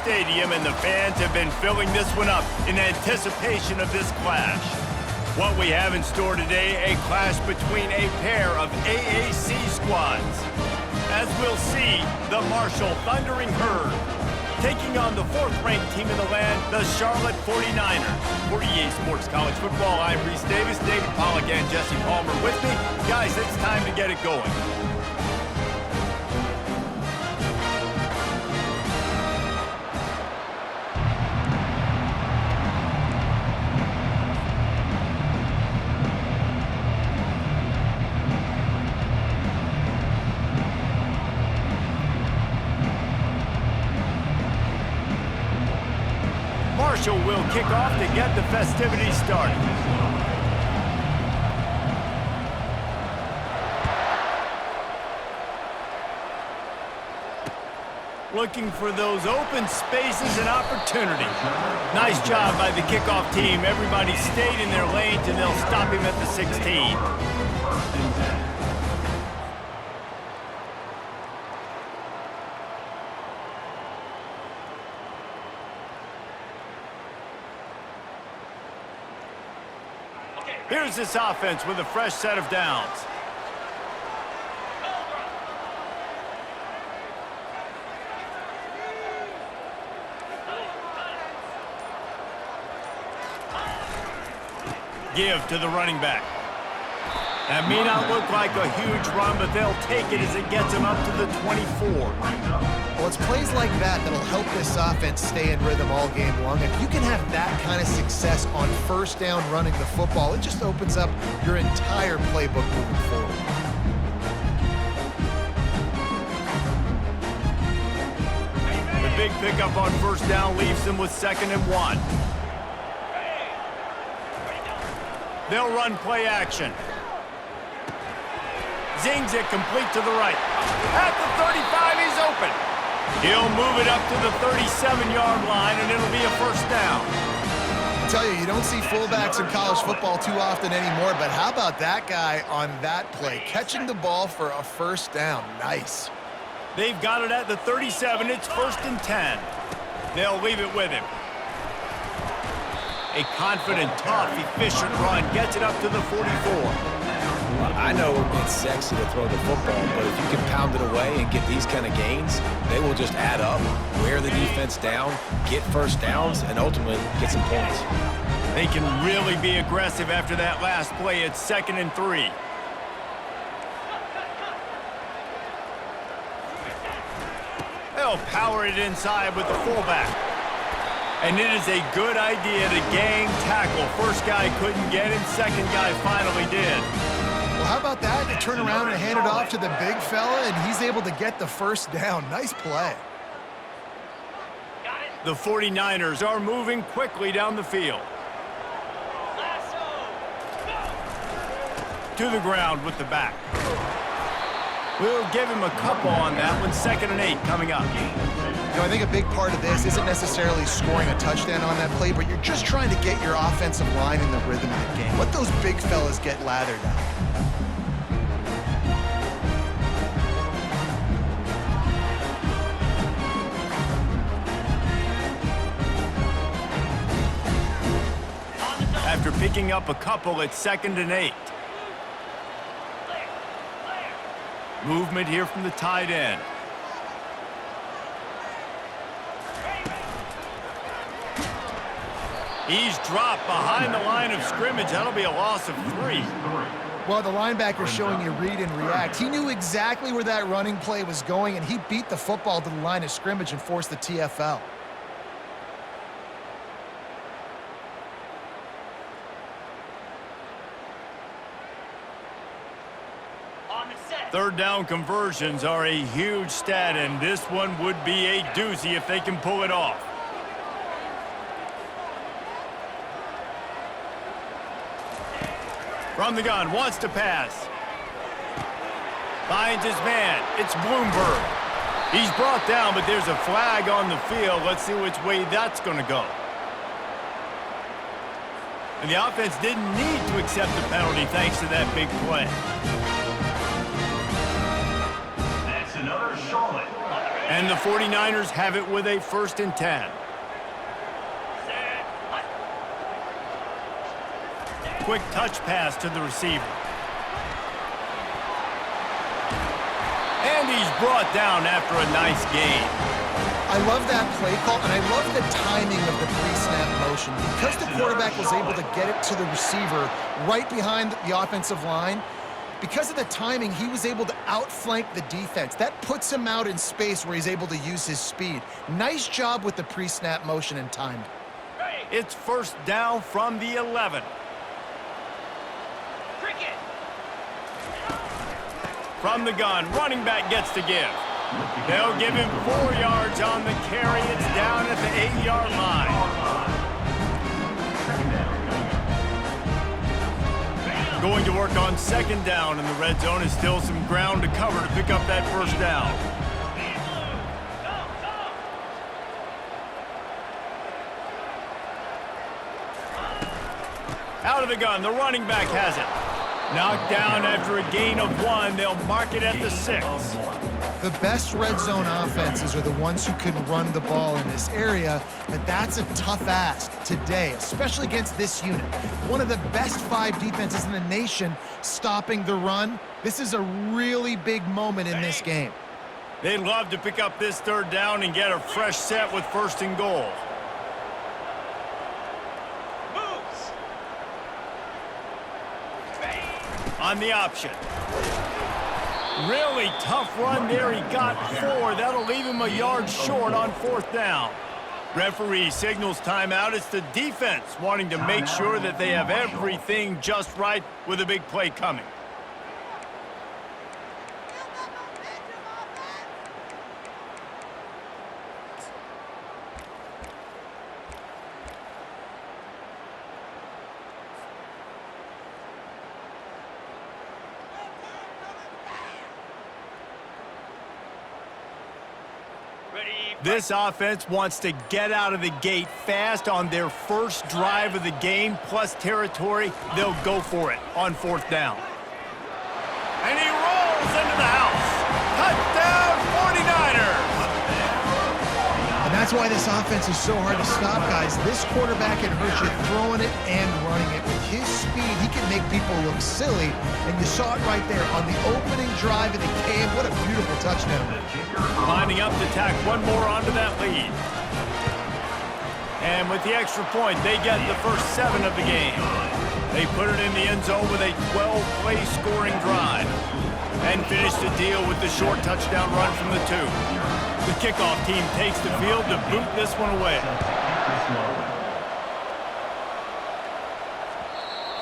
stadium, and the fans have been filling this one up in anticipation of this clash. What we have in store today, a clash between a pair of AAC squads. As we'll see, the Marshall Thundering Herd taking on the 4th-ranked team in the land, the Charlotte 49ers. For EA Sports College Football, I'm Reese Davis, David Pollack, and Jesse Palmer with me. Guys, it's time to get it going. Marshall will kick off to get the festivities started. Looking for those open spaces and opportunity. Nice job by the kickoff team. Everybody stayed in their lanes, and they'll stop him at the 16. Here's this offense with a fresh set of downs. Give to the running back. That may not look like a huge run, but they'll take it as it gets them up to the 24. Well, it's plays like that that'll help this offense stay in rhythm all game long. If you can have that kind of success on first down running the football, it just opens up your entire playbook moving forward. The big pickup on first down leaves them with 2nd and 1. They'll run play action. Zings it complete to the right. At the 35, he's open. He'll move it up to the 37-yard line, and it'll be a first down. I tell you, you don't see fullbacks in college football too often anymore, but how about that guy on that play? Catching the ball for a first down. Nice. They've got it at the 37. It's 1st and 10. They'll leave it with him. A confident, tough, efficient run gets it up to the 44. I know it's sexy to throw the football, but if you can pound it away and get these kind of gains, they will just add up, wear the defense down, get first downs, and ultimately get some points. They can really be aggressive after that last play. It's 2nd and 3. They'll power it inside with the fullback. And it is a good idea to gang tackle. First guy couldn't get him, second guy finally did. Well, how about that? They turn around and hand it off to the big fella, and he's able to get the first down. Nice play. The 49ers are moving quickly down the field. To the ground with the back. We'll give him a couple on that one. 2nd and 8 coming up. You know, I think a big part of this isn't necessarily scoring a touchdown on that play, but you're just trying to get your offensive line in the rhythm of the game. Let those big fellas get lathered out. After picking up a couple, it's 2nd and 8. Movement here from the tight end. He's dropped behind the line of scrimmage. That'll be a loss of 3. Well, the linebacker's showing you read and react. He knew exactly where that running play was going, and he beat the football to the line of scrimmage and forced the TFL. Third down conversions are a huge stat, and this one would be a doozy if they can pull it off. From the gun, wants to pass. Finds his man. It's Bloomberg. He's brought down, but there's a flag on the field. Let's see which way that's going to go. And the offense didn't need to accept the penalty thanks to that big play. That's another Charlotte. And the 49ers have it with a 1st and 10. Quick touch pass to the receiver. And he's brought down after a nice gain. I love that play call, and I love the timing of the pre-snap motion. Because the quarterback was able to get it to the receiver right behind the offensive line, because of the timing, he was able to outflank the defense. That puts him out in space where he's able to use his speed. Nice job with the pre-snap motion and time. It's 1st down from the 11. From the gun, running back gets to give. They'll give him 4 yards on the carry. It's down at the 8-yard line. Going to work on 2nd down, and the red zone is still some ground to cover to pick up that 1st down. Out of the gun, the running back has it. Knocked down after a gain of 1. They'll mark it at the 6. The best red zone offenses are the ones who can run the ball in this area, but that's a tough ask today, especially against this unit. One of the best 5 defenses in the nation stopping the run. This is a really big moment in this game. They'd love to pick up this 3rd down and get a fresh set with 1st and goal. On the option. Really tough run there. He got 4. That'll leave him a yard short on 4th down. Referee signals timeout. It's the defense wanting to make sure that they have everything just right with a big play coming. This offense wants to get out of the gate fast on their 1st drive of the game, plus territory. They'll go for it on 4th down. And he rolls into the house. Touchdown, 49ers! And that's why this offense is so hard to stop, guys. This quarterback can hurt you throwing it and running it. With his speed, he can make people look silly. And you saw it right there on the opening drive of the game. What a beautiful touchdown. Lining up to tack 1 more onto that lead. And with the extra point, they get the first 7 of the game. They put it in the end zone with a 12-play scoring drive. And finish the deal with the short touchdown run from the 2. The kickoff team takes the field to boot this one away.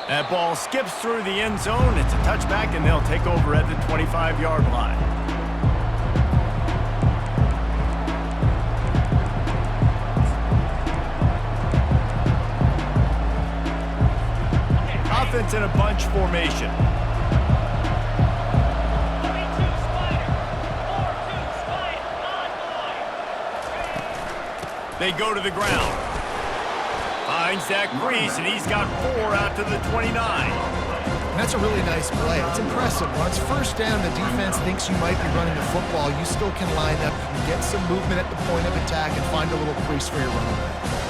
That ball skips through the end zone. It's a touchback, and they'll take over at the 25-yard line. Offense in a bunch formation. They go to the ground. Finds that crease, and he's got 4 out to the 29. And that's a really nice play. It's impressive. Once 1st down, the defense thinks you might be running the football. You still can line up and get some movement at the point of attack and find a little crease for your running back.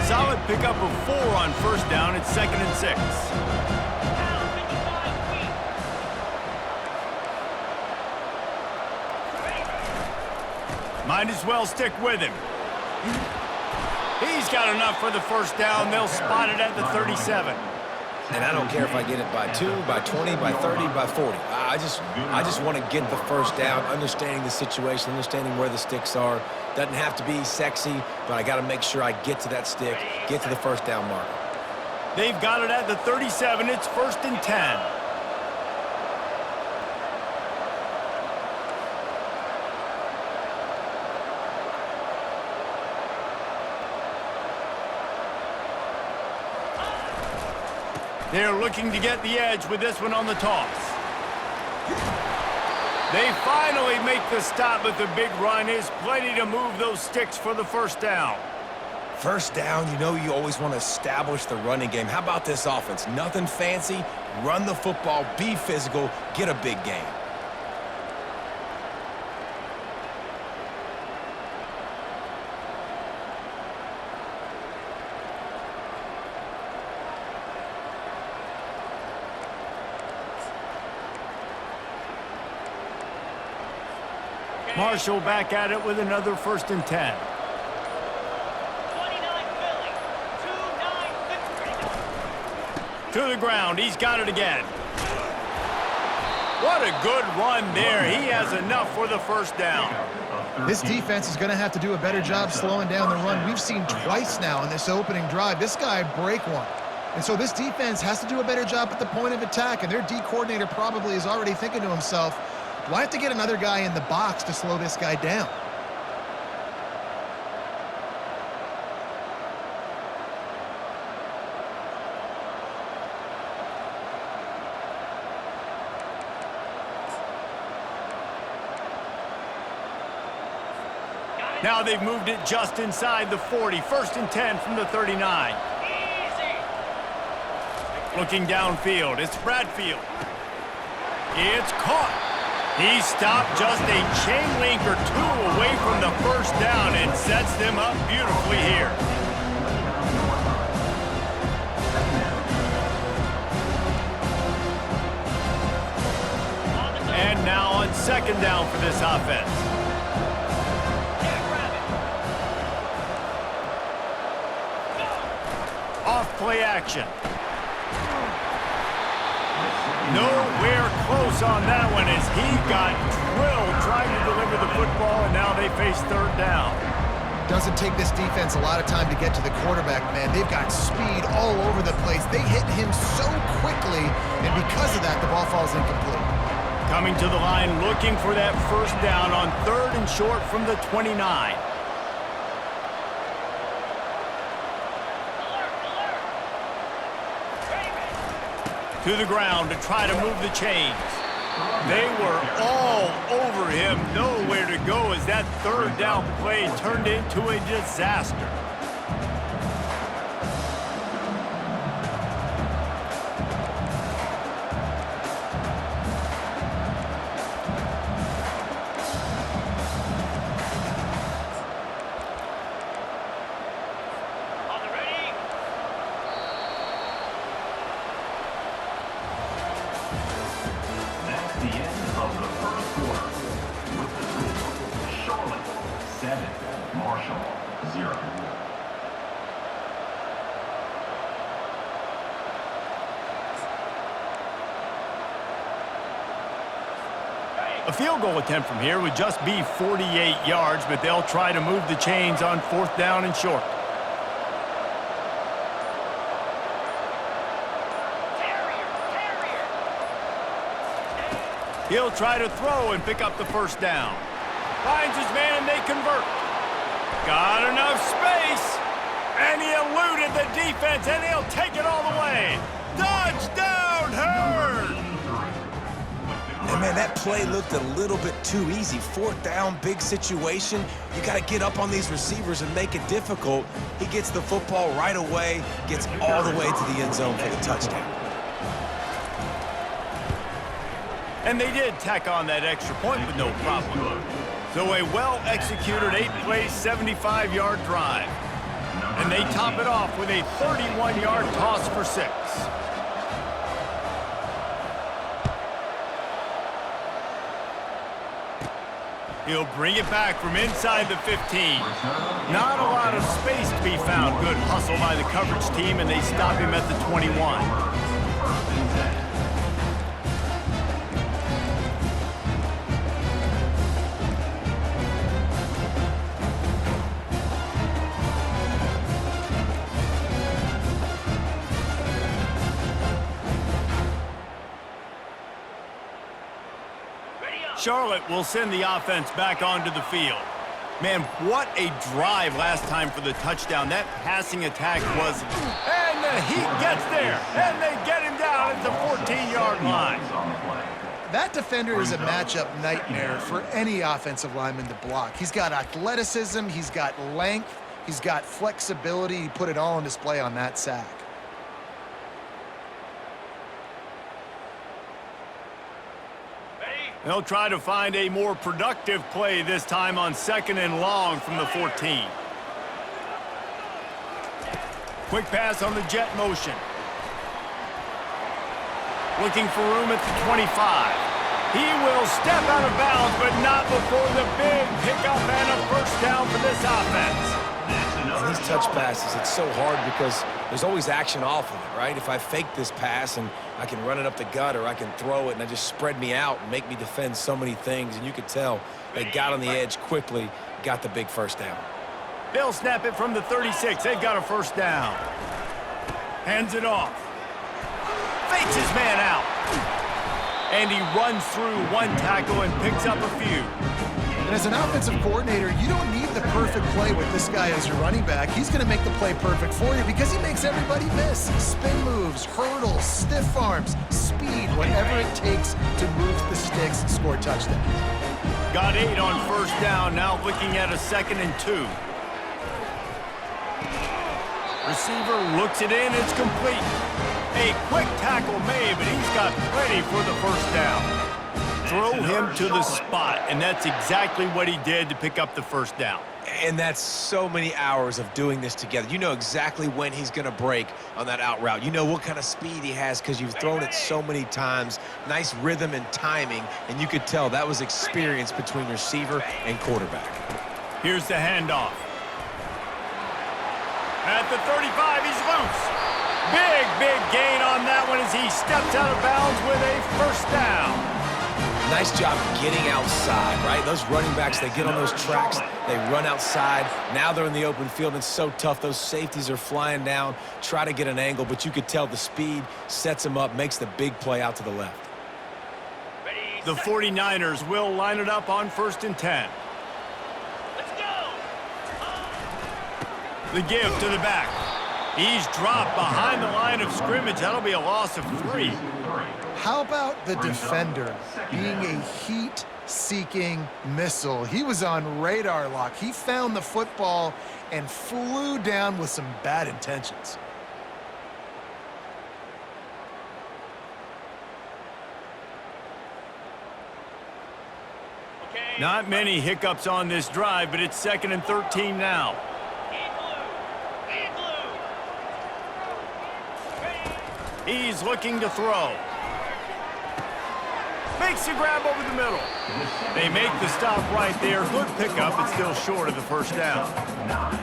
Solid pickup of 4 on 1st down. It's 2nd and 6. Might as well stick with him. He's got enough for the 1st down. They'll spot it at the 37. And I don't care if I get it by 2, by 20, by 30, by 40. I just want to get the 1st down, understanding the situation, understanding where the sticks are. Doesn't have to be sexy, but I got to make sure I get to that stick, get to the 1st down marker. They've got it at the 37. It's 1st and 10. They're looking to get the edge with this one on the toss. They finally make the stop, but the big run is plenty to move those sticks for the first down. First down, you know you always want to establish the running game. How about this offense? Nothing fancy. Run the football, be physical, get a big gain. Marshall back at it with another 1st and 10. 29 Philly, 2-9 To the ground, he's got it again. What a good run there. He has enough for the first down. This defense is going to have to do a better job slowing down the run. We've seen twice now in this opening drive. This guy break one. And so this defense has to do a better job at the point of attack, and their D coordinator probably is already thinking to himself, do I have to get another guy in the box to slow this guy down? Now they've moved it just inside the 40. 1st and 10 from the 39. easy. Looking downfield, it's Bradfield. It's caught. He stopped just a chain link or two away from the first down and sets them up beautifully here. And now on 2nd down for this offense. Off play action. Nowhere close on that one as he got drilled trying to deliver the football, and now they face 3rd down. Doesn't take this defense a lot of time to get to the quarterback, man. They've got speed all over the place. They hit him so quickly, and because of that, the ball falls incomplete. Coming to the line looking for that first down on 3rd and short from the 29. To the ground to try to move the chains. They were all over him, nowhere to go as that 3rd down play turned into a disaster. The end of the first quarter with the score Charlotte 7, Marshall 0. A field goal attempt from here would just be 48 yards, but they'll try to move the chains on 4th down and short. He'll try to throw and pick up the first down. Finds his man, and they convert. Got enough space. And he eluded the defense, and he'll take it all the way. Touchdown, Hurd! And man, that play looked a little bit too easy. 4th down, big situation. You got to get up on these receivers and make it difficult. He gets the football right away, gets all the way to the end zone for the touchdown. And they did tack on that extra point with no problem. So a well-executed 8-play, 75-yard drive. And they top it off with a 31-yard toss for 6. He'll bring it back from inside the 15. Not a lot of space to be found. Good hustle by the coverage team, and they stop him at the 21. Charlotte will send the offense back onto the field. Man, what a drive last time for the touchdown. That passing attack was... And the Heat gets there, and they get him down at the 14-yard line. That defender is a matchup nightmare for any offensive lineman to block. He's got athleticism, he's got length, he's got flexibility. He put it all on display on that sack. They'll try to find a more productive play this time on 2nd and long from the 14. Quick pass on the jet motion. Looking for room at the 25. He will step out of bounds, but not before the big pickup and a first down for this offense. And these touch passes, it's so hard because there's always action off of it, right? If I fake this pass and I can run it up the gut or I can throw it and I just spread me out and make me defend so many things, and you could tell they got on the edge quickly, got the big first down. They'll snap it from the 36. They've got a first down. Hands it off. Fakes his man out. And he runs through one tackle and picks up a few. And as an offensive coordinator, you don't need the perfect play with this guy as your running back. He's going to make the play perfect for you because he makes everybody miss. Spin moves, hurdles, stiff arms, speed, whatever it takes to move the sticks and score touchdowns. Got 8 on first down, now looking at a 2nd and 2. Receiver looks it in, it's complete. A quick tackle made, but he's got plenty for the first down. Throw him to the spot, and that's exactly what he did to pick up the first down. And that's so many hours of doing this together. You know exactly when he's going to break on that out route. You know what kind of speed he has because you've thrown it so many times. Nice rhythm and timing, and you could tell that was experience between receiver and quarterback. Here's the handoff. At the 35, he's loose. Big gain on that one as he steps out of bounds with a first down. Nice job getting outside, right? Those running backs, they get on those tracks, they run outside. Now they're in the open field. It's so tough. Those safeties are flying down, try to get an angle, but you could tell the speed sets them up, makes the big play out to the left. The 49ers will line it up on 1st and 10. Let's go. The give to the back. He's dropped behind the line of scrimmage. That'll be a loss of 3. How about the defender being a heat-seeking missile? He was on radar lock. He found the football and flew down with some bad intentions. Okay. Not many hiccups on this drive, but it's 2nd and 13 now. In blue. He's looking to throw. Makes the grab over the middle. They make the stop right there. Good pickup, but still short of the first down.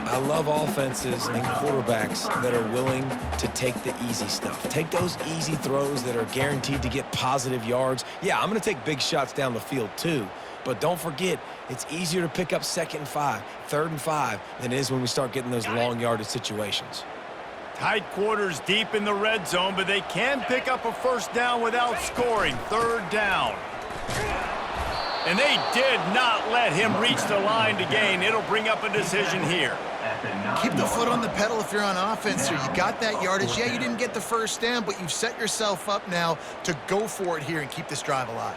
I love offenses and quarterbacks that are willing to take the easy stuff. Take those easy throws that are guaranteed to get positive yards. Yeah, I'm going to take big shots down the field too. But don't forget, it's easier to pick up 2nd and 5, 3rd and 5 than it is when we start getting those long yardage situations. Tight quarters deep in the red zone, but they can pick up a first down without scoring. 3rd down. And they did not let him reach the line to gain. It'll bring up a decision here. Keep the foot on the pedal if you're on offense here. You got that yardage. Yeah, you didn't get the first down, but you've set yourself up now to go for it here and keep this drive alive.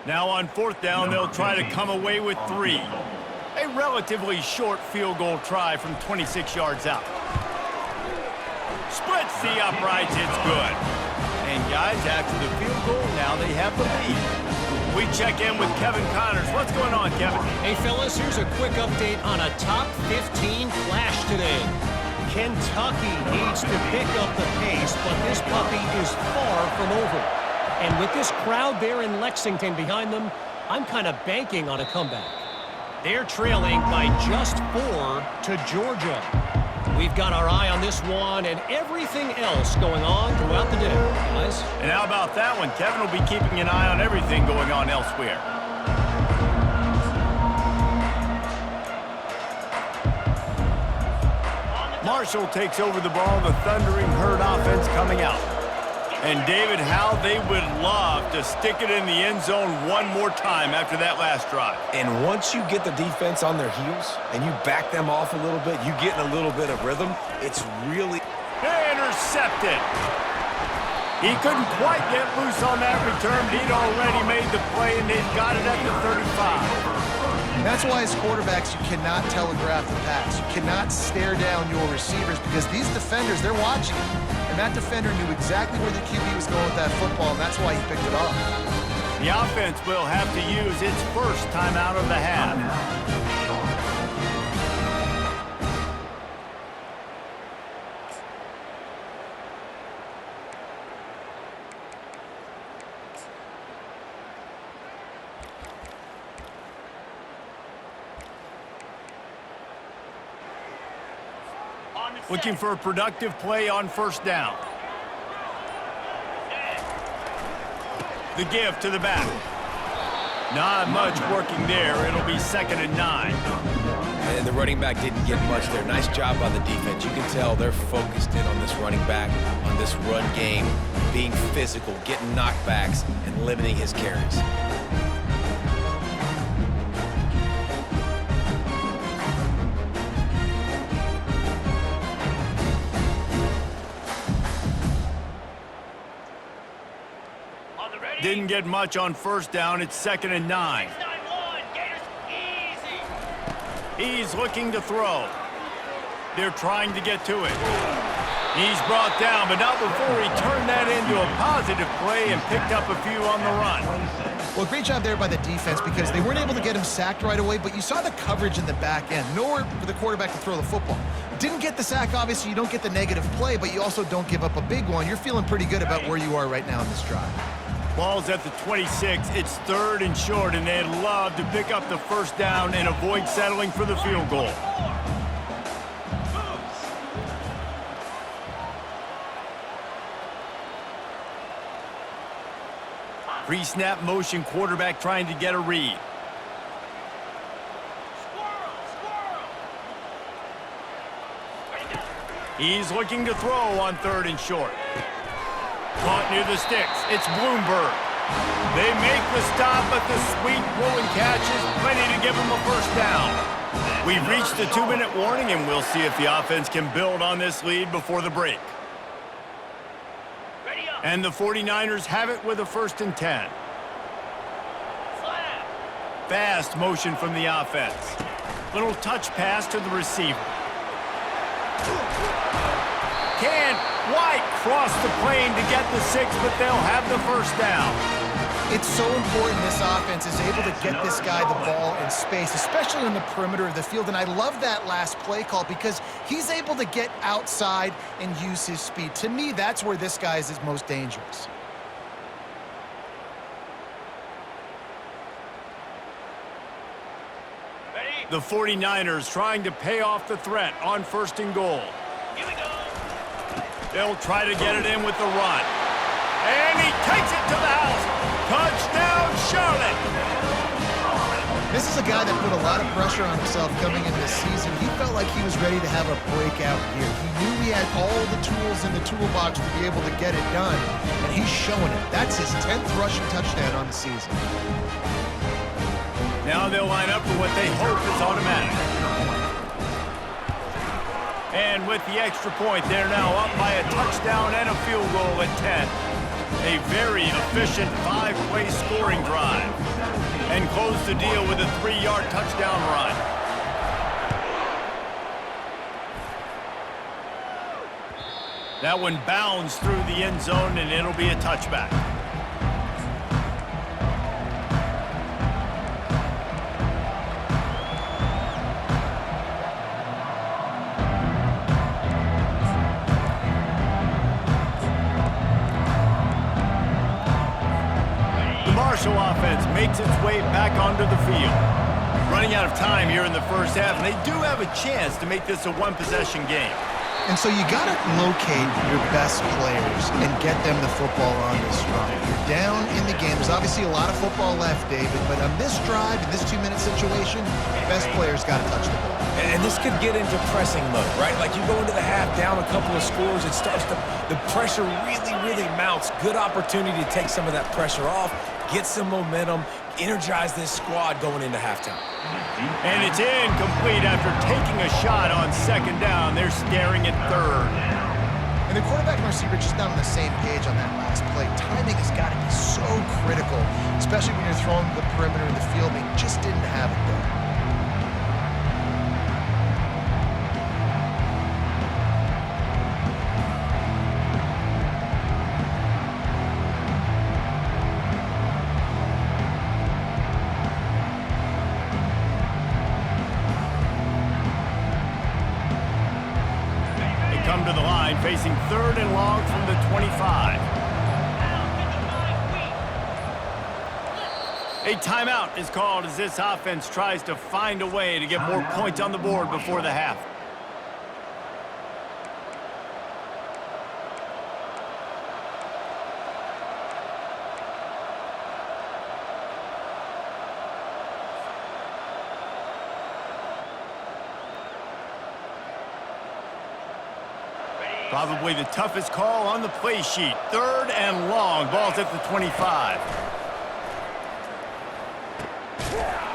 Now on 4th down, they'll try to come away with 3. A relatively short field goal try from 26 yards out. Splits the uprights, it's good. And guys, after the field goal, now they have the lead. We check in with Kevin Connors. What's going on, Kevin? Hey, fellas, here's a quick update on a top 15 clash today. Kentucky needs to pick up the pace, but this puppy is far from over. And with this crowd there in Lexington behind them, I'm kind of banking on a comeback. They're trailing by just 4 to Georgia. We've got our eye on this one and everything else going on throughout the day, guys. And how about that one? Kevin will be keeping an eye on everything going on elsewhere. Marshall takes over the ball. The Thundering Herd offense coming out. And David, how they would love to stick it in the end zone one more time after that last drive. And once you get the defense on their heels and you back them off a little bit, you get in a little bit of rhythm, it's really... Intercepted. He couldn't quite get loose on that return, but he'd already made the play, and they've got it at the 35. That's why as quarterbacks, you cannot telegraph the pass. You cannot stare down your receivers because these defenders, they're watching you. And that defender knew exactly where the QB was going with that football, and that's why he picked it off. The offense will have to use its first timeout of the half. Looking for a productive play on first down. The give to the back. Not much working there. It'll be 2nd and 9. And the running back didn't get much there. Nice job by the defense. You can tell they're focused in on this running back, on this run game, being physical, getting knockbacks, and limiting his carries. Didn't get much on first down. It's 2nd and 9. He's looking to throw. They're trying to get to it. He's brought down, but not before he turned that into a positive play and picked up a few on the run. Well, great job there by the defense because they weren't able to get him sacked right away, but you saw the coverage in the back end. Nowhere for the quarterback to throw the football. Didn't get the sack, obviously. You don't get the negative play, but you also don't give up a big one. You're feeling pretty good about where you are right now in this drive. Ball's at the 26. It's 3rd and short, and they'd love to pick up the first down and avoid settling for the field goal. Pre-snap motion, quarterback trying to get a read. He's looking to throw on 3rd and short. Caught near the sticks. It's Bloomberg. They make the stop, but the sweet pulling catch is plenty to give them a first down. We've reached the 2-minute warning, and we'll see if the offense can build on this lead before the break. And the 49ers have it with a 1st and 10. Fast motion from the offense. Little touch pass to the receiver. Can't quite cross the plane to get the 6, but they'll have the first down. It's so important this offense is able to get this guy the ball in space, especially on the perimeter of the field. And I love that last play call because he's able to get outside and use his speed. To me, that's where this guy is his most dangerous. The 49ers trying to pay off the threat on 1st and goal. Here we go. They'll try to get it in with the run. And he takes it to the house. Touchdown, Charlotte. This is a guy that put a lot of pressure on himself coming into this season. He felt like he was ready to have a breakout year. He knew he had all the tools in the toolbox to be able to get it done, and he's showing it. That's his 10th rushing touchdown on the season. Now they'll line up for what they hope is automatic. And with the extra point, they're now up by a touchdown and a field goal at 10. A very efficient 5-play scoring drive. And close the deal with a 3-yard touchdown run. That one bounds through the end zone, and it'll be a touchback. Marshall offense makes its way back onto the field. Running out of time here in the first half, and they do have a chance to make this a one-possession game. And so you got to locate your best players and get them the football on this drive. You're down in the game. There's obviously a lot of football left, David, but on this drive, in this 2-minute situation, best players got to touch the ball. And this could get into pressing mode, right? Like you go into the half down a couple of scores, it starts to, the pressure really mounts. Good opportunity to take some of that pressure off, get some momentum, energize this squad going into halftime. And it's incomplete after taking a shot on second down. They're staring at third. And the quarterback and receiver just not on the same page on that last play. Timing has got to be so critical, especially when you're throwing to the perimeter of the field. They just didn't have it there. Come to the line, facing third and long from the 25. A timeout is called as this offense tries to find a way to get more points on the board before the half. Probably the toughest call on the play sheet. Third and long. Ball's at the 25.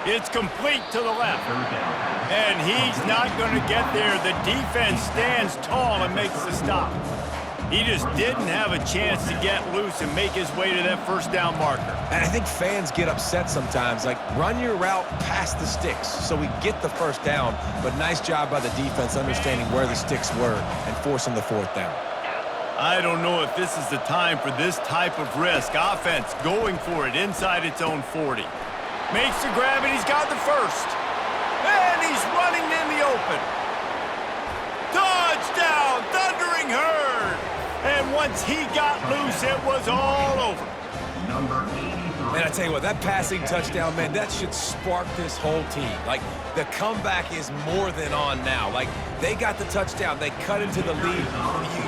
It's complete to the left. And he's not going to get there. The defense stands tall and makes the stop. He just didn't have a chance to get loose and make his way to that first down marker. And I think fans get upset sometimes, like run your route past the sticks so we get the first down, but nice job by the defense understanding where the sticks were and forcing the fourth down. I don't know if this is the time for this type of risk. Offense going for it inside its own 40. Makes the grab and he's got the first. And he's running in the open. Touchdown, Thundering Herd. And once he got loose, it was all over. Man, I tell you what, that passing touchdown, man, that should spark this whole team. Like, the comeback is more than on now. Like, they got the touchdown. They cut into the lead.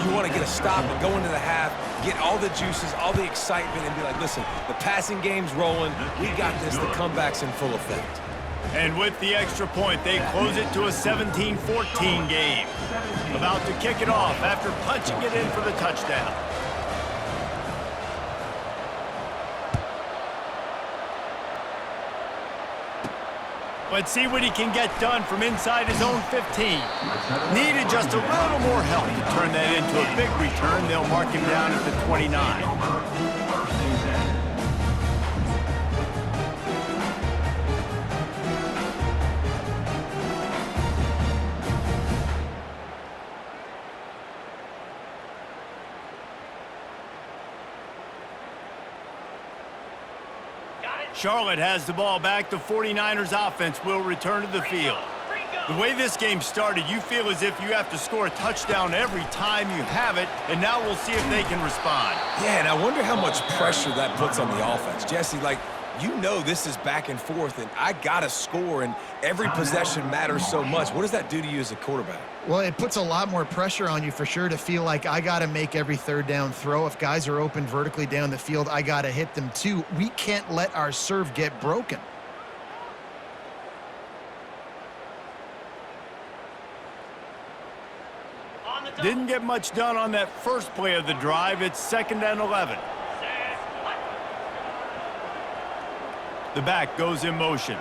You want to get a stop and go into the half, get all the juices, all the excitement, and be like, listen, the passing game's rolling. We got this. The comeback's in full effect. And with the extra point, they close it to a 17-14 game. About to kick it off after punching it in for the touchdown. Let's see what he can get done from inside his own 15. Needed just a little more help to turn that into a big return. They'll mark him down at the 29. Charlotte has the ball back. The 49ers offense will return to the field. The way this game started, you feel as if you have to score a touchdown every time you have it, and now we'll see if they can respond. Yeah, and I wonder how much pressure that puts on the offense. Jesse, like, you know this is back and forth, and I got to score, and every possession matters so much. What does that do to you as a quarterback? Well, it puts a lot more pressure on you for sure to feel like I got to make every third down throw. If guys are open vertically down the field, I got to hit them too. We can't let our serve get broken. Didn't get much done on that first play of the drive. It's 2nd and 11. The back goes in motion.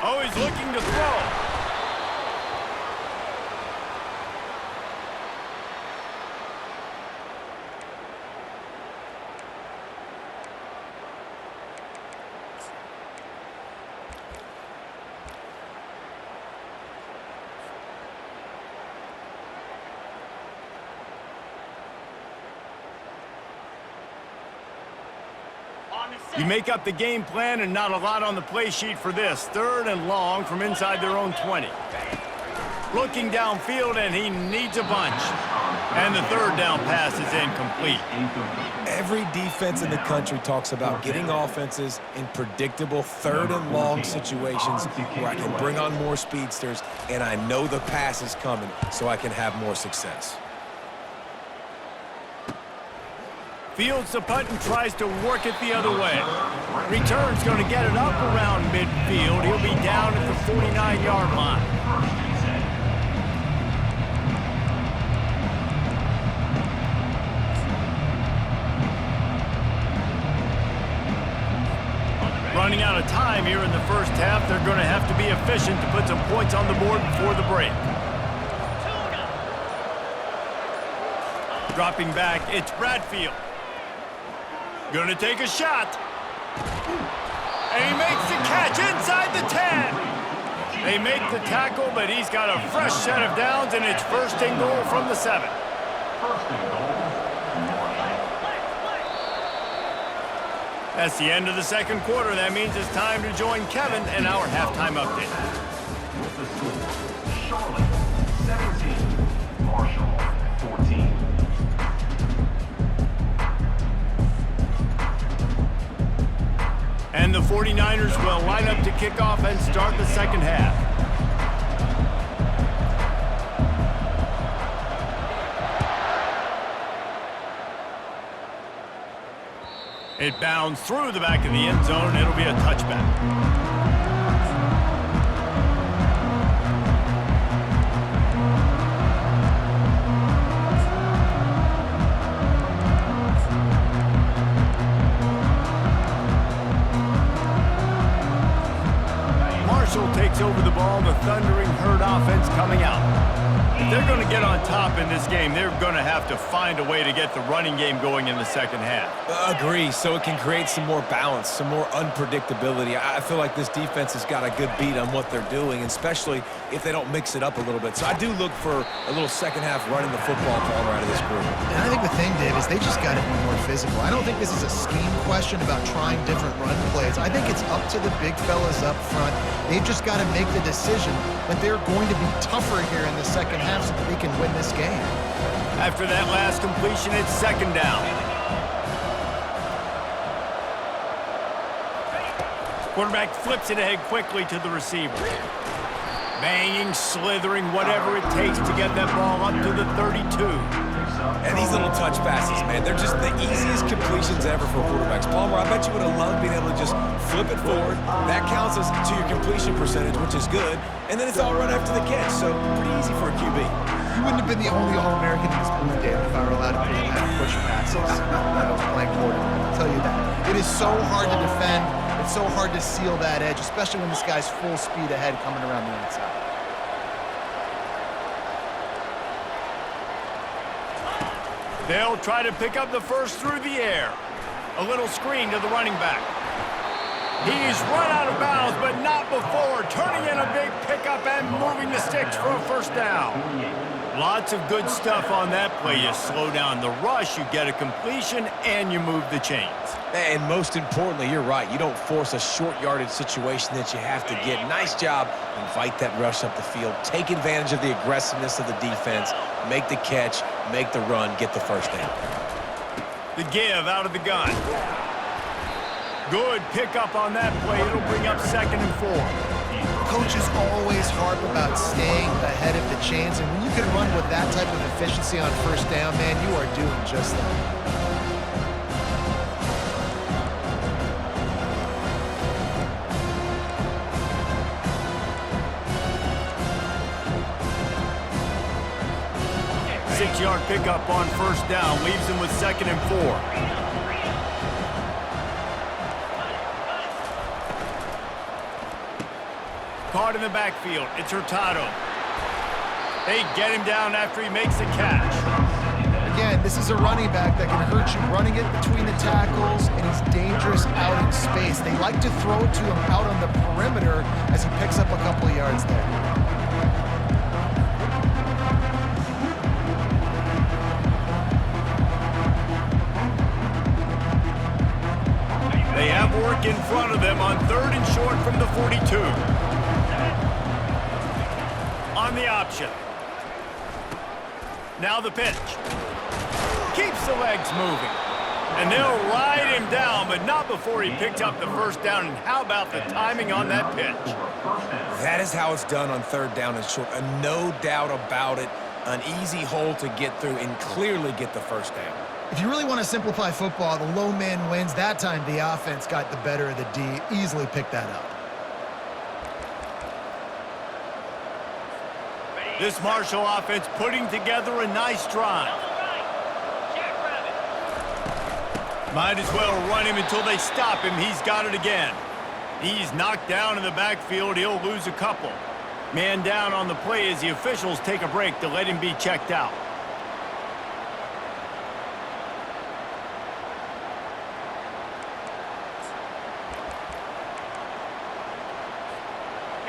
Oh, he's looking to throw. You make up the game plan and not a lot on the play sheet for this. 3rd and long from inside their own 20. Looking downfield, and he needs a bunch. And the third down pass is incomplete. Every defense in the country talks about getting offenses in predictable third and long situations where I can bring on more speedsters and I know the pass is coming so I can have more success. Fields the punt and tries to work it the other way. Return's going to get it up around midfield. He'll be down at the 49-yard line. Running out of time here in the first half, they're going to have to be efficient to put some points on the board before the break. Dropping back, it's Bradfield. Going to take a shot. And he makes the catch inside the 10. They make the tackle, but he's got a fresh set of downs, and it's first and goal from the 7. That's the end of the second quarter. That means it's time to join Kevin in our halftime update. With the score, Charlotte 17, Marshall 14. And the 49ers will line up to kick off and start the second half. It bounds through the back of the end zone. It'll be a touchback. Marshall takes over the ball. The thundering herd offense coming out. If they're going to get on top in this game, they're going to have to find a way to get the running game going in the second half. Agree, so it can create some more balance, some more unpredictability. I feel like this defense has got a good beat on what they're doing, especially if they don't mix it up a little bit. So I do look for a little second half running the football ball out of this group. And I think the thing, Dave, is they just got to be more physical. I don't think this is a scheme question about trying different run plays. I think it's up to the big fellas up front. They've just got to make the decision that they're going to be tougher here in the second half so that they can win this game. After that last completion, it's second down. Quarterback flips it ahead quickly to the receiver. Banging, slithering, whatever it takes to get that ball up to the 32. And these little touch passes, man, they're just the easiest completions ever for quarterbacks. Palmer, I bet you would have loved being able to just flip it forward. That counts as to your completion percentage, which is good. And then it's all run after the catch, so pretty easy for a QB. You wouldn't have been the only All-American in this booth, Dave, if I were allowed to be in that push passes when I was playing quarterback. I'll tell you that. It is so hard to defend. It's so hard to seal that edge, especially when this guy's full speed ahead coming around the inside. They'll try to pick up the first through the air. A little screen to the running back. He's run out of bounds, but not before. Turning in a big pickup and moving the sticks for a first down. Lots of good stuff on that play. You slow down the rush, you get a completion, and you move the chains. And most importantly, you're right. You don't force a short yardage situation that you have to get. Nice job. Invite that rush up the field. Take advantage of the aggressiveness of the defense. Make the catch, make the run, get the first down. The give out of the gun. Good pickup on that play. It'll bring up 2nd and 4. Coaches always harp about staying ahead of the chains, and when you can run with that type of efficiency on first down, man, you are doing just that. Six-yard pickup on first down leaves him with 2nd and 4. Caught in the backfield. It's Hurtado. They get him down after he makes the catch. Again, this is a running back that can hurt you running it between the tackles, and he's dangerous out in space. They like to throw it to him out on the perimeter as he picks up a couple of yards there. They have work in front of them on 3rd and short from the 42. On the option. Now the pitch. Keeps the legs moving. And they'll ride him down, but not before he picked up the first down. And how about the timing on that pitch? That is how it's done on third down and short. No doubt about it. An easy hole to get through and clearly get the first down. If you really want to simplify football, the low man wins. That time the offense got the better of the D. Easily picked that up. This Marshall offense putting together a nice drive. Might as well run him until they stop him. He's got it again. He's knocked down in the backfield. He'll lose a couple. Man down on the play as the officials take a break to let him be checked out.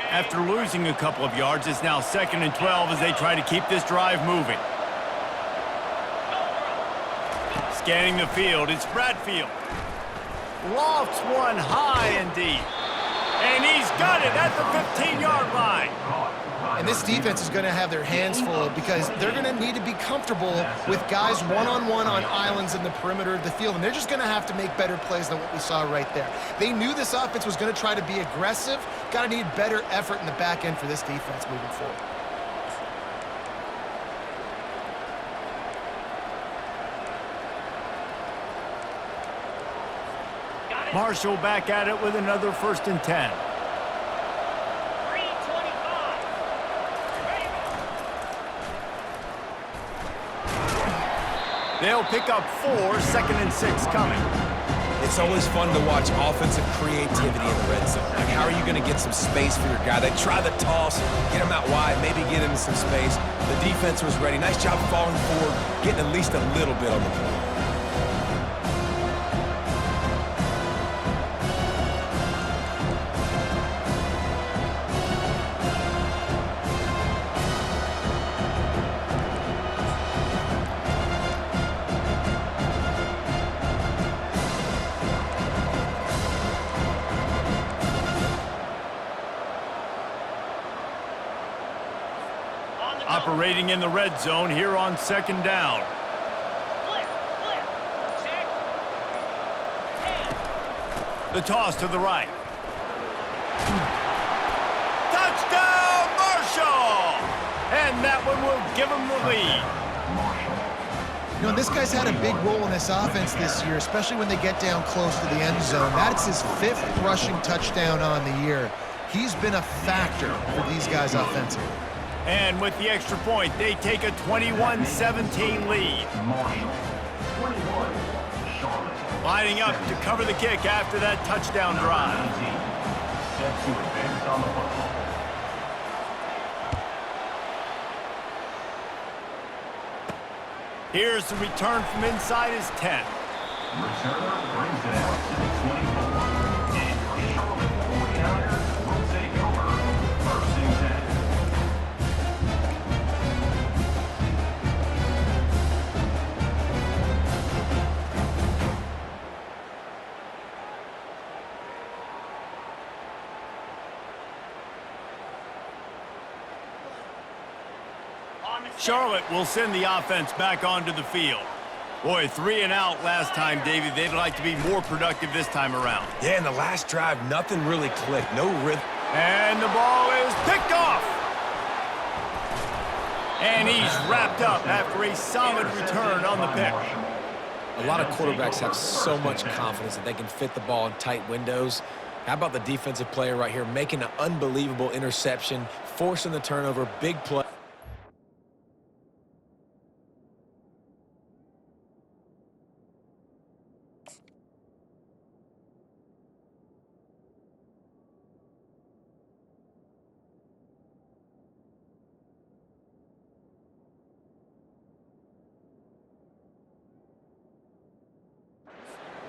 After losing a couple of yards, it's now 2nd and 12 as they try to keep this drive moving. Scanning the field, it's Bradfield. Lofts one high and deep. And he's got it at the 15-yard line. And this defense is going to have their hands full because they're going to need to be comfortable with guys one-on-one on islands in the perimeter of the field. And they're just going to have to make better plays than what we saw right there. They knew this offense was going to try to be aggressive. Got to need better effort in the back end for this defense moving forward. Marshall back at it with another 1st and 10. They'll pick up 4, 2nd and 6 coming. It's always fun to watch offensive creativity in the red zone. Like, how are you going to get some space for your guy? They try the toss, get him out wide, maybe get him some space. The defense was ready. Nice job falling forward, getting at least a little bit on the play. Operating in the red zone here on 2nd down. The toss to the right. Touchdown, Marshall! And that one will give him the lead. You know, this guy's had a big role in this offense this year, especially when they get down close to the end zone. That's his 5th rushing touchdown on the year. He's been a factor for these guys offensively. And with the extra point, they take a 21-17 lead. Lining up to cover the kick after that touchdown drive. Set to advance on the football. Here's the return from inside his 10. Returner brings it out to the 24. And for Charlotte 49ers will take over 1st and 10. Charlotte will send the offense back onto the field. Boy, 3 and out last time, Davey. They'd like to be more productive this time around. Yeah, in the last drive, nothing really clicked. No rhythm. And the ball is picked off. And he's wrapped up after a solid return on the pick. A lot of quarterbacks have so much confidence that they can fit the ball in tight windows. How about the defensive player right here making an unbelievable interception, forcing the turnover, big play.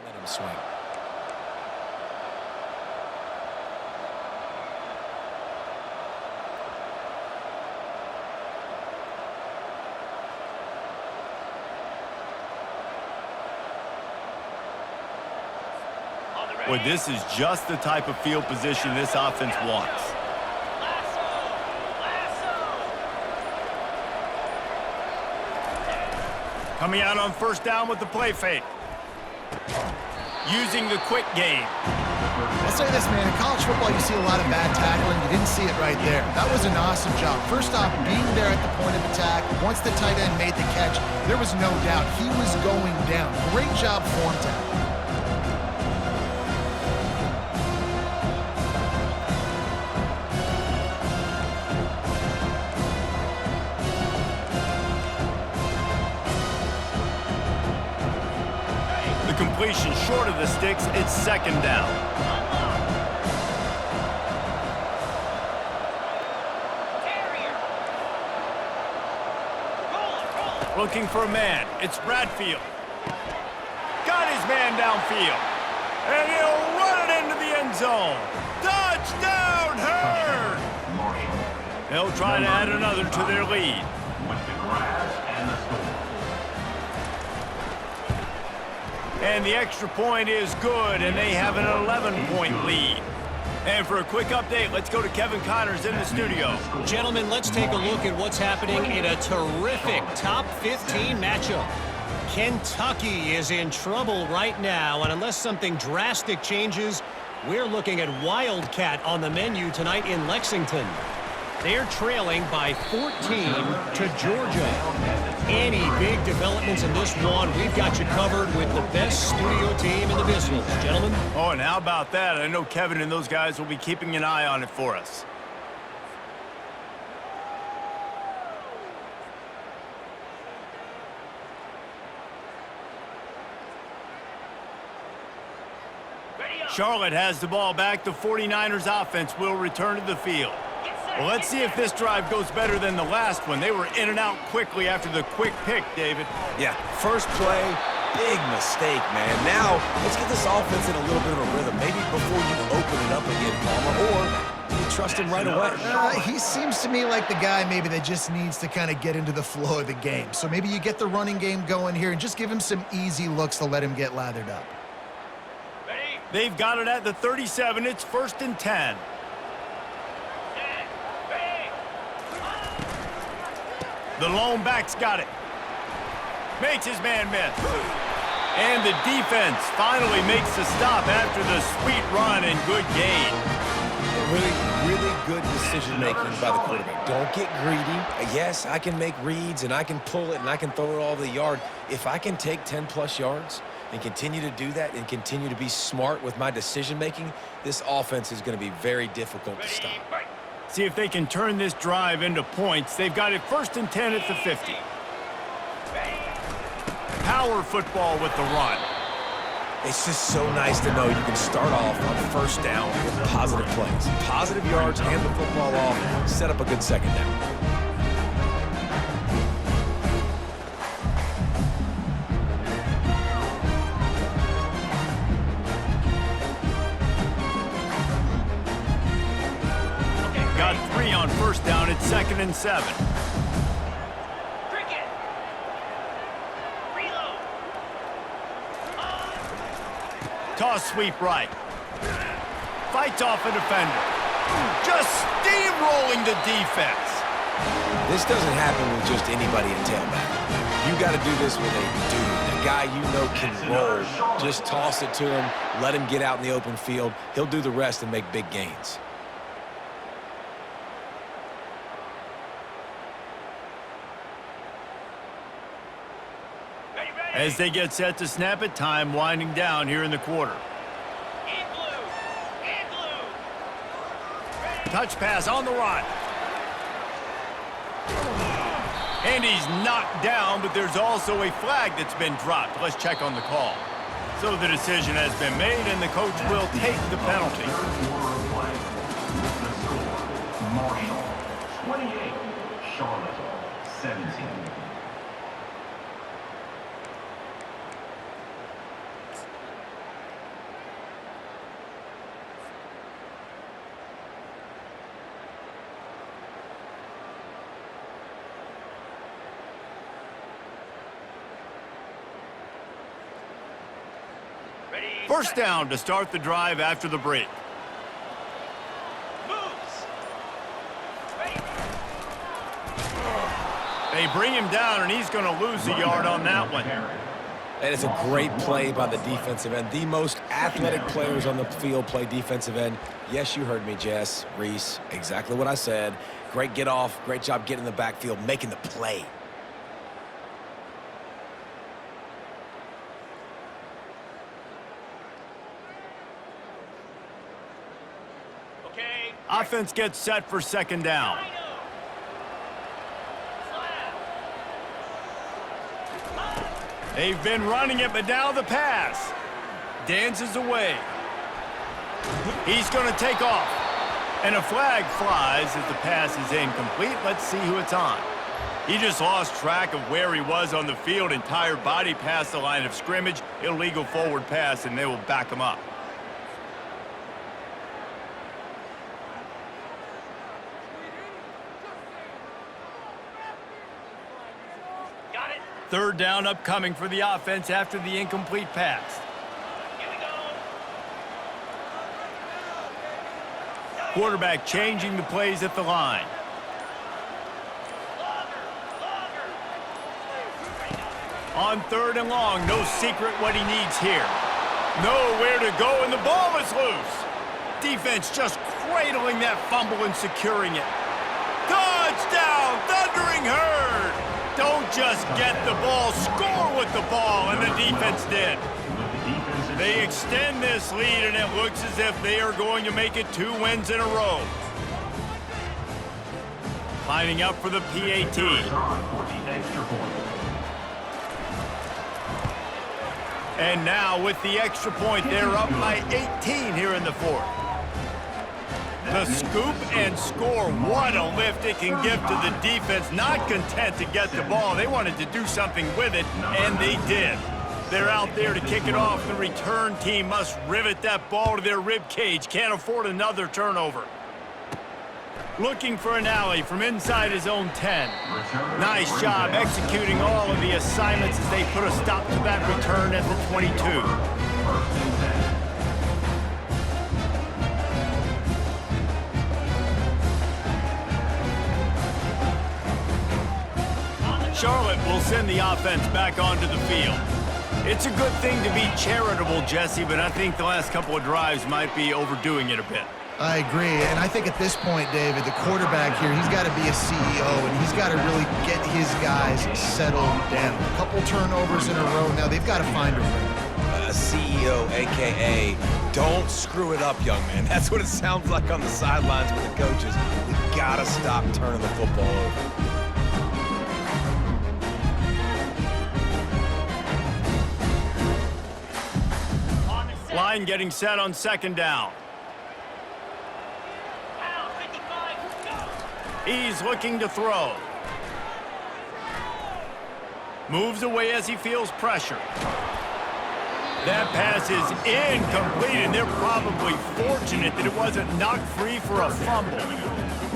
Let him swing. Boy, this is just the type of field position this offense wants. Coming out on first down with the play fake. Using the quick game. I'll say this, man. In college football, you see a lot of bad tackling. You didn't see it right there. That was an awesome job. First off, being there at the point of attack. Once the tight end made the catch, there was no doubt he was going down. Great job form tackling. Completion short of the sticks, it's second down. Looking for a man, it's Bradfield. Got his man downfield. And he'll run it into the end zone. Touchdown, Herd! They'll try to add another to their lead. With the grab and the score. And the extra point is good, and they have an 11-point lead. And for a quick update, let's go to Kevin Connors in the studio. Gentlemen, let's take a look at what's happening in a terrific top 15 matchup. Kentucky is in trouble right now, and unless something drastic changes, we're looking at Wildcat on the menu tonight in Lexington. They're trailing by 14 to Georgia. Any big developments in this one, we've got you covered with the best studio team in the business, gentlemen. Oh, and how about that? I know Kevin and those guys will be keeping an eye on it for us. Charlotte has the ball back. The 49ers offense will return to the field. Well, let's see if this drive goes better than the last one. They were in and out quickly after the quick pick, David. Yeah, first play, big mistake, man. Now, let's get this offense in a little bit of a rhythm. Maybe before you open it up again, Palmer, or do you trust him right away? He seems to me like the guy maybe that just needs to kind of get into the flow of the game. So maybe you get the running game going here and just give him some easy looks to let him get lathered up. They've got it at the 37. It's 1st and 10. The lone back's got it. Makes his man miss. And the defense finally makes the stop after the sweet run and good gain. Really good decision-making by the quarterback. Don't get greedy. Yes, I can make reads, and I can pull it, and I can throw it all over the yard. If I can take 10-plus yards and continue to do that and continue to be smart with my decision-making, this offense is going to be very difficult to stop. See if they can turn this drive into points. They've got it 1st and 10 at the 50. Power football with the run. It's just so nice to know you can start off on first down with positive plays. Positive yards, hand the football off, set up a good second down. Got 3 on first down. It's 2nd and 7. Cricket. Reload. Toss sweep right. Fights off a defender. Just steamrolling the defense. This doesn't happen with just anybody at tailback. You got to do this with a dude, a guy you know can roll. Just toss it to him, let him get out in the open field. He'll do the rest and make big gains. As they get set to snap it, time winding down here in the quarter. In blue. In blue. Touch pass on the run. And he's knocked down, but there's also a flag that's been dropped. Let's check on the call. So the decision has been made, and the coach will take the penalty. The score, Marshall, 28, Charlotte, 17. First down to start the drive after the break. Moves. Ready. They bring him down, and he's going to lose a yard on that one. That is a great play by the defensive end. The most athletic players on the field play defensive end. Yes, you heard me, Jess, Reese, exactly what I said. Great get off, great job getting in the backfield, making the play. Okay. Offense gets set for second down. They've been running it, but now the pass. Dances away. He's going to take off. And a flag flies as the pass is incomplete. Let's see who it's on. He just lost track of where he was on the field. Entire body past the line of scrimmage. Illegal forward pass, and they will back him up. Got it. Third down upcoming for the offense after the incomplete pass. Here we go. Quarterback changing the plays at the line. On third and long, no secret what he needs here. Nowhere to go, and the ball is loose. Defense just cradling that fumble and securing it. Touchdown, Thundering Herd! Don't just get the ball, score with the ball, and the defense did. They extend this lead, and it looks as if they are going to make it 2 wins in a row. Lining up for the PAT. And now with the extra point, they're up by 18 here in the fourth. The scoop and score, what a lift it can give to the defense. Not content to get the ball, they wanted to do something with it, and they did. They're out there to kick it off. The return team must rivet that ball to their rib cage. Can't afford another turnover. Looking for an alley from inside his own 10. Nice job executing all of the assignments as they put a stop to that return at the 22. Charlotte will send the offense back onto the field. It's a good thing to be charitable, Jesse, but I think the last couple of drives might be overdoing it a bit. I agree, and I think at this point, David, the quarterback here, he's got to be a CEO, and he's got to really get his guys settled down. A couple turnovers in a row now. They've got to find a rhythm. A CEO, a.k.a. don't screw it up, young man. That's what it sounds like on the sidelines with the coaches. We got to stop turning the football over. Line getting set on second down. He's looking to throw. Moves away as he feels pressure. That pass is incomplete, and they're probably fortunate that it wasn't knocked free for a fumble.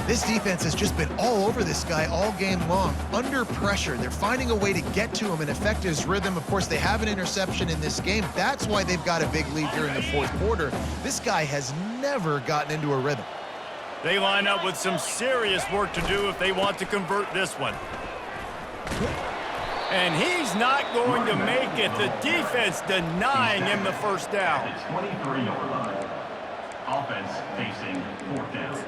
This defense has just been all over this guy all game long. Under pressure, they're finding a way to get to him and affect his rhythm. Of course, they have an interception in this game. That's why they've got a big lead here in the fourth quarter. This guy has never gotten into a rhythm. They line up with some serious work to do if they want to convert this one. And he's not going to make it. The defense denying him the first down. 23-yard line. Offense facing fourth down.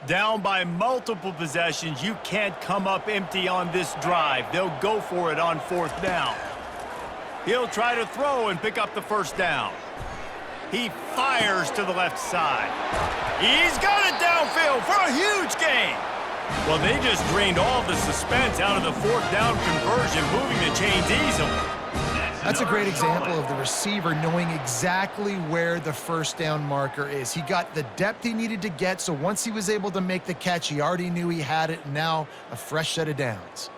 Down by multiple possessions, you can't come up empty on this drive. They'll go for it on fourth down. He'll try to throw and pick up the first down. He fires to the left side. He's got it downfield for a huge gain. Well, they just drained all the suspense out of the fourth down conversion, moving the chains easily. That's a great example of the receiver knowing exactly where the first down marker is. He got the depth he needed to get, so once he was able to make the catch, he already knew he had it, and now a fresh set of downs.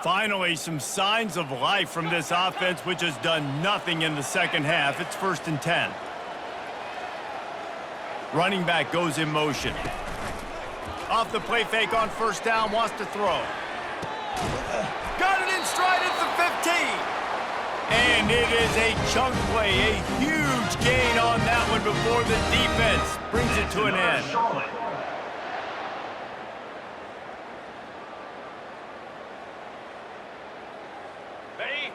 Finally, some signs of life from this offense, which has done nothing in the second half. It's 1st and 10. Running back goes in motion. Off the play fake on first down, wants to throw. Got it in stride at the 15. And it is a chunk play, a huge gain on that one before the defense brings it to an end.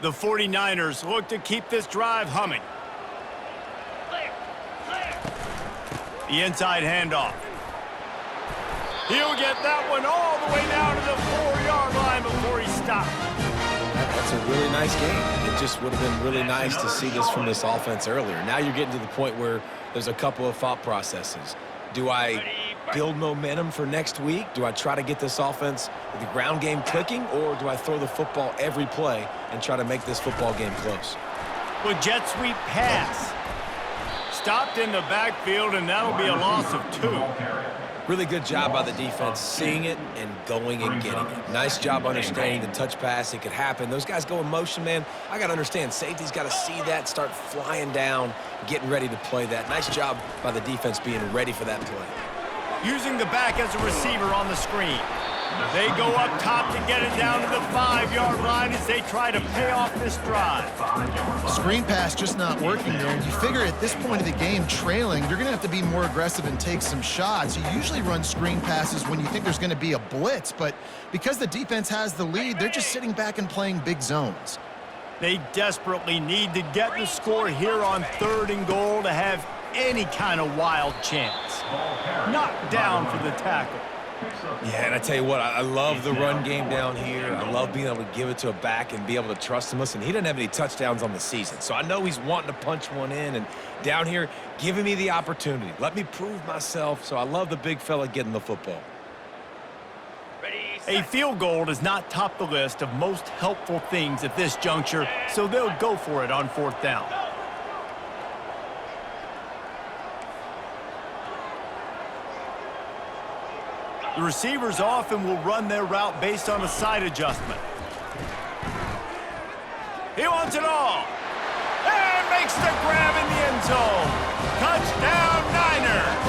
The 49ers look to keep this drive humming. The inside handoff. He'll get that one all the way down to the 4-yard line before he stopped. That's a really nice game. It just would have been really nice to see this from this offense earlier. Now you're getting to the point where there's a couple of thought processes. Do I build momentum for next week? Do I try to get this offense, the ground game clicking, or do I throw the football every play and try to make this football game close? Well, jet sweep pass. Stopped in the backfield, and that'll be a loss of 2. Really good job by the defense, seeing it and going and getting it. Nice job understanding the touch pass. It could happen. Those guys go in motion, man. I got to understand, safety's got to see that, start flying down, getting ready to play that. Nice job by the defense being ready for that play. Using the back as a receiver on the screen. They go up top to get it down to the 5-yard line as they try to pay off this drive. Screen pass just not working there. You figure at this point of the game, trailing, you're going to have to be more aggressive and take some shots. You usually run screen passes when you think there's going to be a blitz, but because the defense has the lead, they're just sitting back and playing big zones. They desperately need to get the score here on 3rd and goal to have any kind of wild chance. Knocked down for the tackle. Yeah, and I tell you what, I love the run game down here. I love being able to give it to a back and be able to trust him. Listen, he doesn't have any touchdowns on the season, so I know he's wanting to punch one in. And down here, giving me the opportunity. Let me prove myself, so I love the big fella getting the football. A field goal does not top the list of most helpful things at this juncture, so they'll go for it on 4th down. The receivers often will run their route based on a side adjustment. He wants it all. And makes the grab in the end zone. Touchdown, Niners.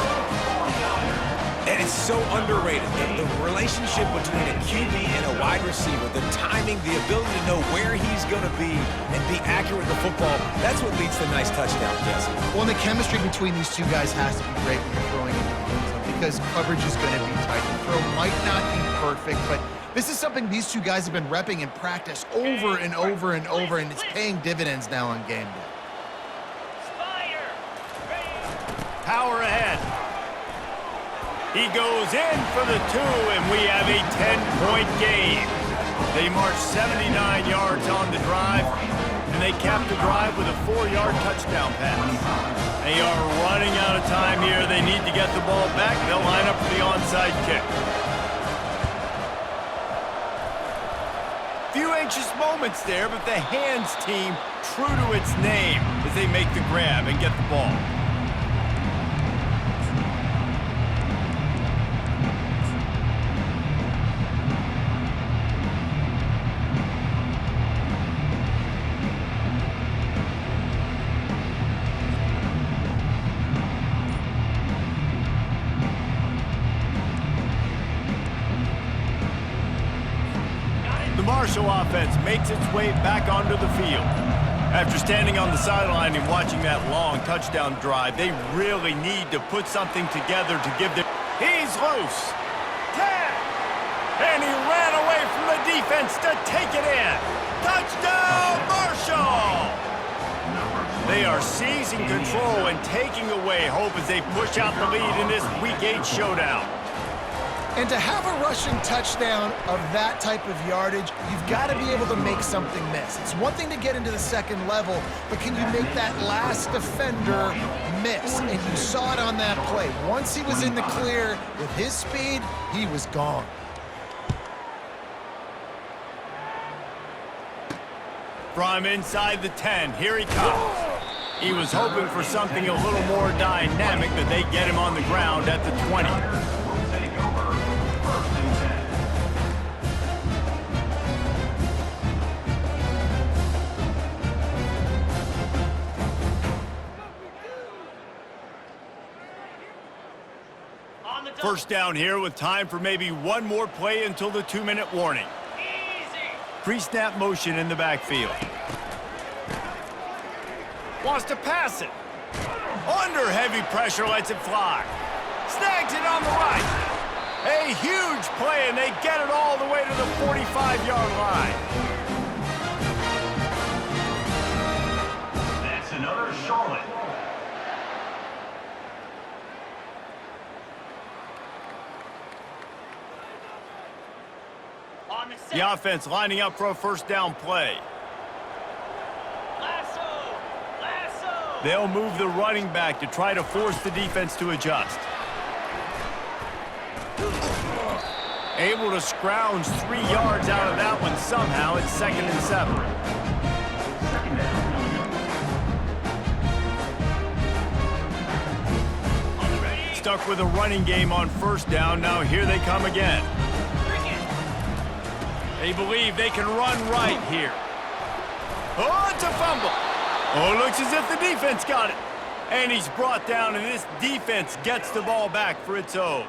And it's so underrated. The relationship between a QB and a wide receiver, the timing, the ability to know where he's going to be and be accurate with the football, that's what leads to nice touchdowns, Jesse. Well, and the chemistry between these two guys has to be great when you're throwing into the end zone because coverage is going to be tight. The throw might not be perfect, but this is something these two guys have been repping in practice over and over and over, and it's paying dividends now on game day. Power ahead. He goes in for the 2, and we have a 10-point game. They march 79 yards on the drive, and they cap the drive with a 4-yard touchdown pass. They are running out of time here. They need to get the ball back. They'll line up for the onside kick. Few anxious moments there, but the hands team true to its name as they make the grab and get the ball. The Marshall offense makes its way back onto the field. After standing on the sideline and watching that long touchdown drive, they really need to put something together to give their... He's loose. 10. And he ran away from the defense to take it in. Touchdown, Marshall! They are seizing control and taking away hope as they push out the lead in this Week 8 showdown. And to have a rushing touchdown of that type of yardage, you've got to be able to make something miss. It's one thing to get into the second level, but can you make that last defender miss? And you saw it on that play. Once he was in the clear with his speed, he was gone. From inside the 10, here he comes. He was hoping for something a little more dynamic, but they get him on the ground at the 20. On the double. First down here with time for maybe one more play until the 2-minute warning. Easy. Pre-snap motion in the backfield. Wants to pass it. Under heavy pressure, lets it fly. Snags it on the right. A huge play, and they get it all the way to the 45-yard line. That's another Charlotte. On the set. The offense lining up for a first down play. Lasso. Lasso. They'll move the running back to try to force the defense to adjust. Able to scrounge 3 yards out of that one somehow. It's 2nd and 7. Second down coming up. On the ready. Stuck with a running game on first down. Now here they come again. Bring it. They believe they can run right here. Oh, it's a fumble. Oh, it looks as if the defense got it. And he's brought down, and this defense gets the ball back for its own.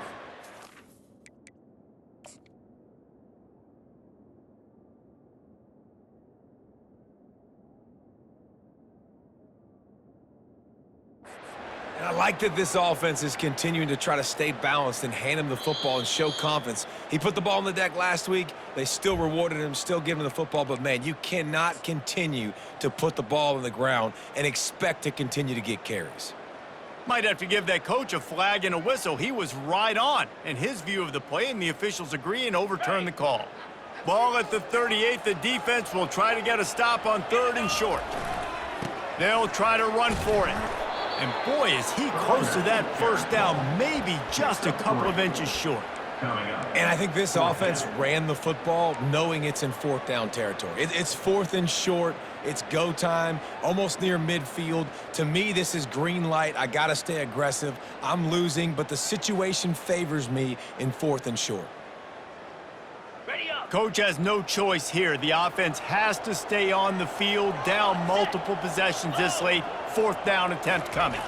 And I like that this offense is continuing to try to stay balanced and hand him the football and show confidence. He put the ball on the deck last week. They still rewarded him, still giving him the football. But, man, you cannot continue to put the ball on the ground and expect to continue to get carries. Might have to give that coach a flag and a whistle. He was right on in his view of the play, and the officials agree and overturn the call. Ball at the 38. The defense will try to get a stop on 3rd and short. They'll try to run for it. And boy, is he close to that first down, maybe just a couple of inches short. Coming up. And I think this offense ran the football knowing it's in 4th down territory. It's 4th and short. It's go time, almost near midfield. To me, this is green light. I got to stay aggressive. I'm losing, but the situation favors me in 4th and short. Ready up. Coach has no choice here. The offense has to stay on the field, down multiple possessions this late. 4th down attempt coming.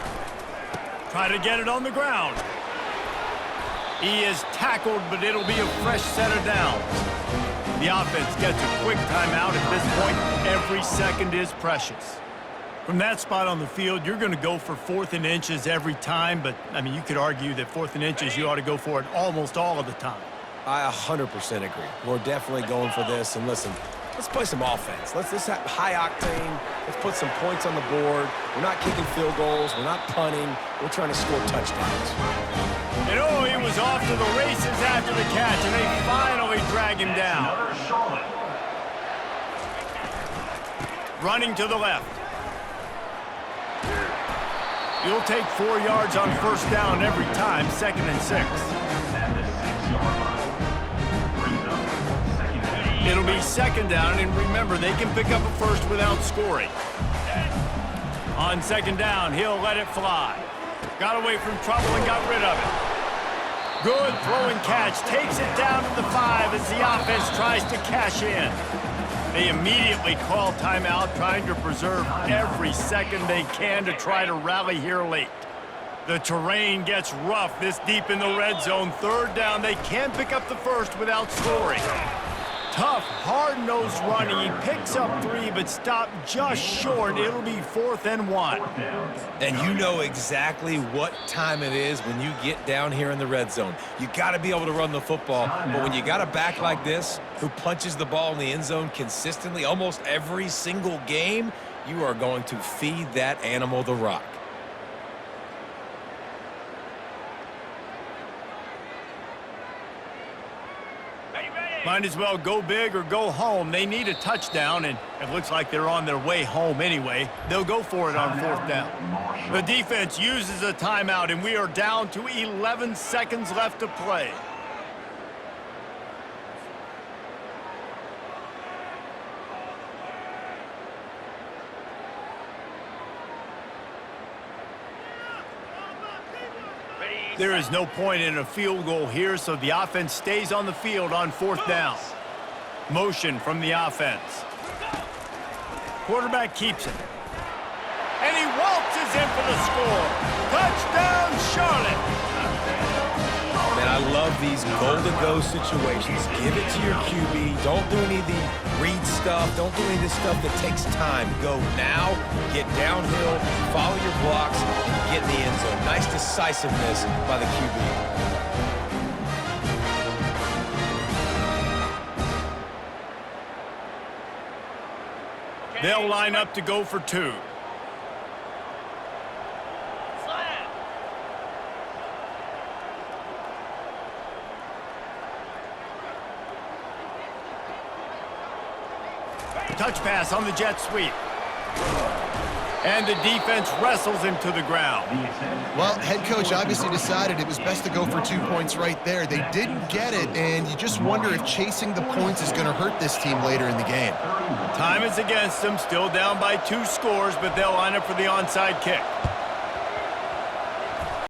Try to get it on the ground. He is tackled, but it'll be a fresh set of downs. The offense gets a quick timeout at this point. Every second is precious. From that spot on the field, you're going to go for 4th and inches every time, but, I mean, you could argue that 4th and inches, you ought to go for it almost all of the time. I 100% agree. We're definitely going for this. And listen, let's play some offense. Let's have high octane. Let's put some points on the board. We're not kicking field goals. We're not punting. We're trying to score touchdowns. And oh, he was off to the races after the catch, and they finally drag him down. Another Charlotte. Running to the left. You'll take 4 yards on first down every time, 2nd and 6. At the 6-yard line. Brings up second down. It'll be 2nd down, and remember, they can pick up a first without scoring. On 2nd down, he'll let it fly. Got away from trouble and got rid of it. Good throw and catch. Takes it down to the 5 as the offense tries to cash in. They immediately call timeout, trying to preserve every second they can to try to rally here late. The terrain gets rough this deep in the red zone. 3rd down, they can pick up the first without scoring. Tough, hard-nosed running. He picks up 3, but stopped just short. It'll be 4th and 1. And you know exactly what time it is when you get down here in the red zone. You got to be able to run the football, but when you got a back like this who punches the ball in the end zone consistently almost every single game, you are going to feed that animal the rock. Might as well go big or go home. They need a touchdown, and it looks like they're on their way home anyway. They'll go for it on 4th down. The defense uses a timeout, and we are down to 11 seconds left to play. There is no point in a field goal here, so the offense stays on the field on 4th down. Motion from the offense. Quarterback keeps it. And he waltzes in for the score. Touchdown, Charlotte! of these goal-to-go situations. Give it to your QB. Don't do any of the read stuff. Don't do any of this stuff that takes time. Go now, get downhill, follow your blocks, and get in the end zone. Nice decisiveness by the QB. They'll line up to go for 2. Slam. Touch pass on the jet sweep. And the defense wrestles him to the ground. Well, head coach obviously decided it was best to go for 2 points right there. They didn't get it, and you just wonder if chasing the points is going to hurt this team later in the game. Time is against them, still down by 2 scores, but they'll line up for the onside kick.